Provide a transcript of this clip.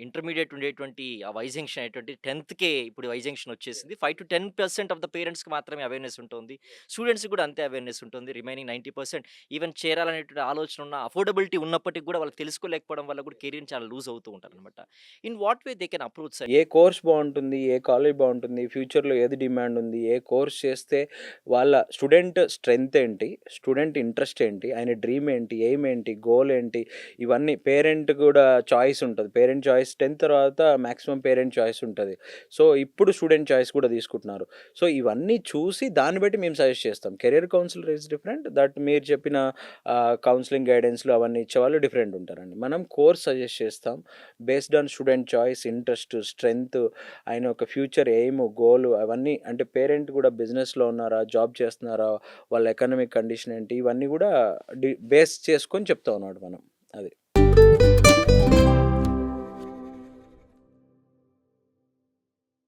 Intermediate ఉండేటువంటి ఆ vice junction అనేటువంటి 10థ్‌కే ఇప్పుడు వైస్ జంక్షన్ వచ్చేసింది. 5-10% ఆఫ్ ద పేరెంట్స్‌కి మాత్రమే అవేర్‌నెస్ ఉంటుంది. స్టూడెంట్స్‌కి కూడా అంతే అవేర్‌నెస్ ఉంటుంది. రిమైనింగ్ 90% ఈవెన్ చేరాలనేటువంటి ఆలోచన ఉన్న అఫోర్డబిలిటీ ఉన్నప్పటికి కూడా వాళ్ళకి తెలుసుకోలేకపోవడం వల్ల కూడా కెరియర్‌ని చాలా లూజ్ అవుతూ ఉంటారనమాట. In what way they can approach such a course బావుంటుంది? ఏ కాలేజ్ బావుంటుంది? ఫ్యూచర్‌లో ఏది డిమాండ్ ఉంది? ఏ కోర్స్ చేస్తే వాళ్ళ స్టూడెంట్ స్ట్రెంత్ ఏంటి? స్టూడెంట్ ఇంట్రెస్ట్ ఏంటి? ఆయన డ్రీమ్ ఏంటి? ఎయిమ్ ఏంటి? గోల్ ఏంటి? ఇవన్నీ పేరెంట్ కూడా చాయిస్ ఉంటది. పేరెంట్ చాయిస్ 10థ్ తర్వాత మాక్సిమం పేరెంట్ చాయిస్ ఉంటది. సో, ఇప్పుడు స్టూడెంట్ చాయిస్ కూడా తీసుకుంటున్నారు. సో, ఇవన్నీ చూసి దాన్ని బట్టి మేము సజెస్ట్ చేస్తాం. Career councillor is different. That మీరు చెప్పిన కౌన్సెలింగ్ గైడెన్స్‌లు అవన్నీ ఇచ్చేవాళ్ళు డిఫరెంట్ ఉంటారండి. మనం కోర్స్ సజెస్ట్ చేస్తాం. Based on student choice, interest, strength, ఆయన యొక్క ఫ్యూచర్ ఎయిమ్, గోల్ అవన్నీ అంటే పేరెంట్ కూడా బిజినెస్‌లో ఉన్నారా? జాబ్ చేస్తున్నారా? వాళ్ళ ఎకనామిక్ కండిషన్ ఏంటి? ఇవన్నీ కూడా బేస్ చేసుకొని చెప్తామన్నమాట మనం. అది.